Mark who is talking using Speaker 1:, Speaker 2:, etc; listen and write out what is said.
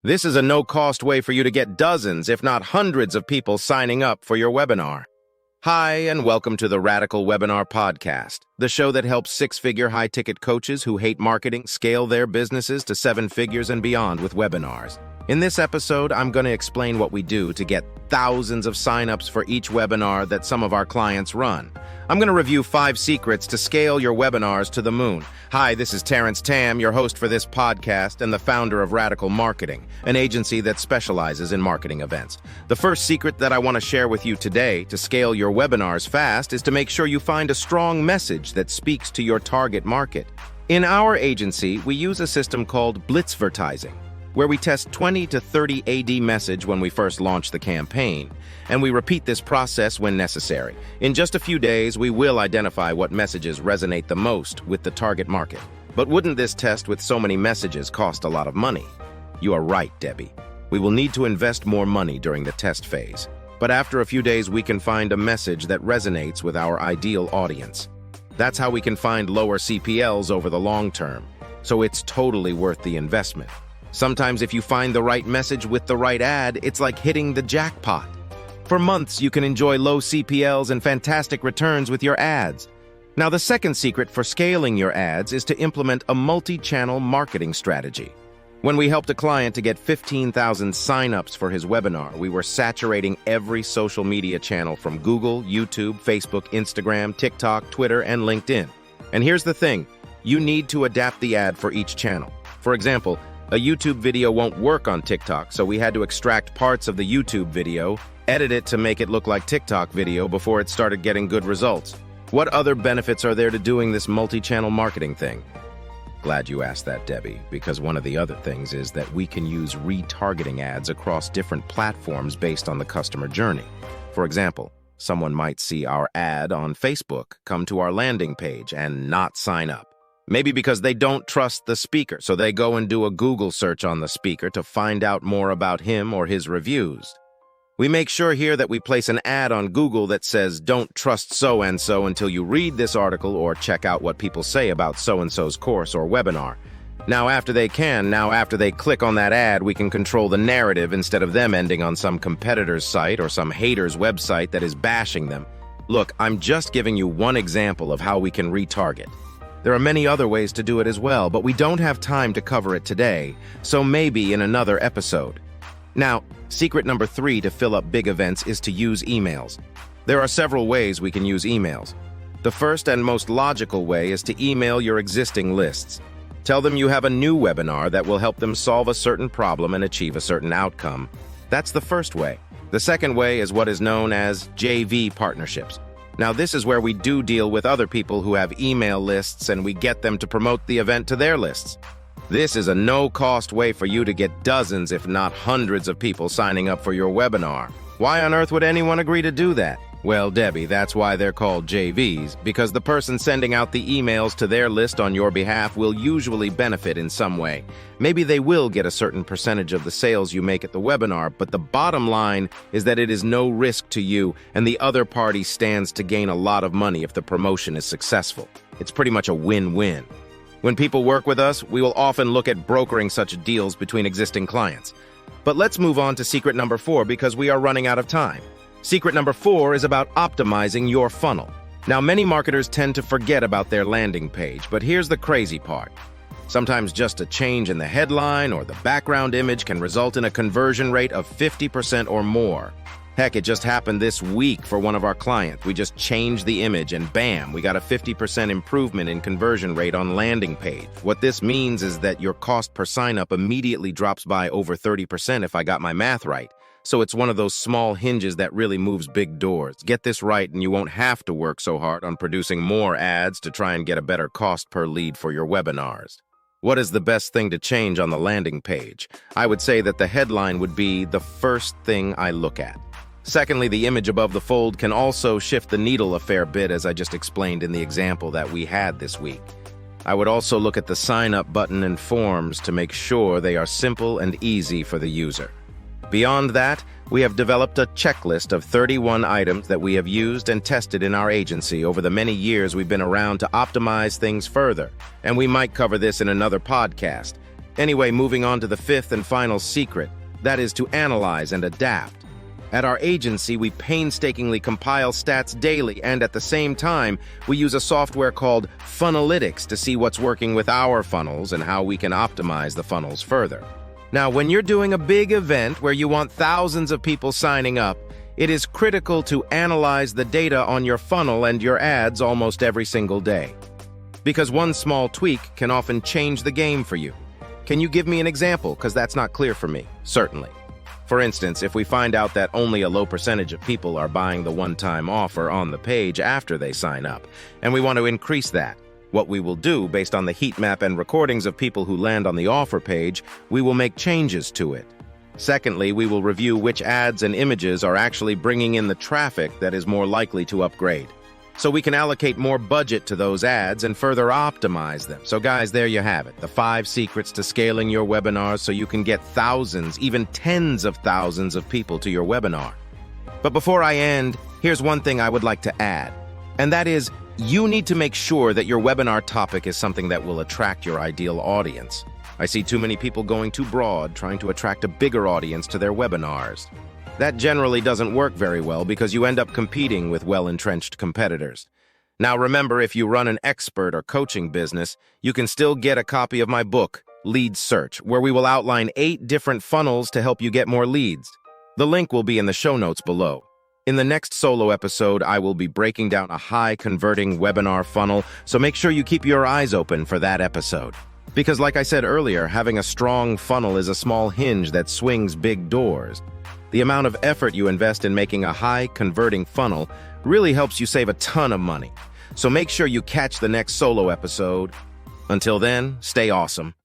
Speaker 1: This is a no-cost way for you to get dozens, if not hundreds of people signing up for your webinar. Hi, and welcome to the Radical Webinar Podcast, the show that helps six-figure high-ticket coaches who hate marketing scale their businesses to seven figures and beyond with webinars. In this episode, I'm going to explain what we do to get thousands of signups for each webinar that some of our clients run. I'm going to review 5 secrets to scale your webinars to the moon. Hi, this is Terence Tam, your host for this podcast and the founder of Radical Marketing, an agency that specializes in marketing events. The first secret that I want to share with you today to scale your webinars fast is to make sure you find a strong message that speaks to your target market. In our agency, we use a system called blitzvertising, where we test 20 to 30 AD message when we first launch the campaign, and we repeat this process when necessary. In just a few days, we will identify what messages resonate the most with the target market. But wouldn't this test with so many messages cost a lot of money? You are right, Debbie. We will need to invest more money during the test phase. But after a few days, we can find a message that resonates with our ideal audience. That's how we can find lower CPLs over the long term. So it's totally worth the investment. Sometimes if you find the right message with the right ad, it's like hitting the jackpot. For months, you can enjoy low CPLs and fantastic returns with your ads. Now, the second secret for scaling your ads is to implement a multi-channel marketing strategy. When we helped a client to get 15,000 signups for his webinar, we were saturating every social media channel from Google, YouTube, Facebook, Instagram, TikTok, Twitter, and LinkedIn. And here's the thing, you need to adapt the ad for each channel. For example, a YouTube video won't work on TikTok, so we had to extract parts of the YouTube video, edit it to make it look like TikTok video before it started getting good results. What other benefits are there to doing this multi-channel marketing thing? Glad you asked that, Debbie, because one of the other things is that we can use retargeting ads across different platforms based on the customer journey. For example, someone might see our ad on Facebook, come to our landing page, and not sign up. Maybe because they don't trust the speaker, so they go and do a Google search on the speaker to find out more about him or his reviews. We make sure here that we place an ad on Google that says, "Don't trust so-and-so until you read this article or check out what people say about so-and-so's course or webinar." Now after they click on that ad, we can control the narrative instead of them ending on some competitor's site or some hater's website that is bashing them. Look, I'm just giving you one example of how we can retarget. There are many other ways to do it as well, but we don't have time to cover it today, so maybe in another episode. Now, secret number 3 to fill up big events is to use emails. There are several ways we can use emails. The first and most logical way is to email your existing lists. Tell them you have a new webinar that will help them solve a certain problem and achieve a certain outcome. That's the first way. The second way is what is known as JV partnerships. Now, this is where we do deal with other people who have email lists and we get them to promote the event to their lists. This is a no-cost way for you to get dozens, if not hundreds of people signing up for your webinar. Why on earth would anyone agree to do that? Well, Debbie, that's why they're called JVs, because the person sending out the emails to their list on your behalf will usually benefit in some way. Maybe they will get a certain percentage of the sales you make at the webinar, but the bottom line is that it is no risk to you, and the other party stands to gain a lot of money if the promotion is successful. It's pretty much a win-win. When people work with us, we will often look at brokering such deals between existing clients. But let's move on to secret number 4 because we are running out of time. Secret number 4 is about optimizing your funnel. Now, many marketers tend to forget about their landing page, but here's the crazy part. Sometimes just a change in the headline or the background image can result in a conversion rate of 50% or more. Heck, it just happened this week for one of our clients. We just changed the image and bam, we got a 50% improvement in conversion rate on landing page. What this means is that your cost per sign-up immediately drops by over 30% if I got my math right. So it's one of those small hinges that really moves big doors. Get this right and you won't have to work so hard on producing more ads to try and get a better cost per lead for your webinars. What is the best thing to change on the landing page? I would say that the headline would be the first thing I look at. Secondly, the image above the fold can also shift the needle a fair bit, as I just explained in the example that we had this week. I would also look at the sign-up button and forms to make sure they are simple and easy for the user. Beyond that, we have developed a checklist of 31 items that we have used and tested in our agency over the many years we've been around to optimize things further, and we might cover this in another podcast. Anyway, moving on to the fifth and final secret, that is to analyze and adapt. At our agency, we painstakingly compile stats daily, and at the same time, we use a software called Funnelytics to see what's working with our funnels and how we can optimize the funnels further. Now, when you're doing a big event where you want thousands of people signing up, it is critical to analyze the data on your funnel and your ads almost every single day. Because one small tweak can often change the game for you. Can you give me an example? Because that's not clear for me. Certainly. For instance, if we find out that only a low percentage of people are buying the one-time offer on the page after they sign up, and we want to increase that, what we will do, based on the heat map and recordings of people who land on the offer page, we will make changes to it. Secondly, we will review which ads and images are actually bringing in the traffic that is more likely to upgrade. So we can allocate more budget to those ads and further optimize them. So guys, there you have it, the 5 secrets to scaling your webinars so you can get thousands, even tens of thousands of people to your webinar. But before I end, here's one thing I would like to add, and that is you need to make sure that your webinar topic is something that will attract your ideal audience. I see too many people going too broad, trying to attract a bigger audience to their webinars. That generally doesn't work very well because you end up competing with well-entrenched competitors. Now remember, if you run an expert or coaching business, you can still get a copy of my book, Lead Search, where we will outline 8 different funnels to help you get more leads. The link will be in the show notes below. In the next solo episode, I will be breaking down a high-converting webinar funnel, so make sure you keep your eyes open for that episode. Because like I said earlier, having a strong funnel is a small hinge that swings big doors. The amount of effort you invest in making a high-converting funnel really helps you save a ton of money. So make sure you catch the next solo episode. Until then, stay awesome.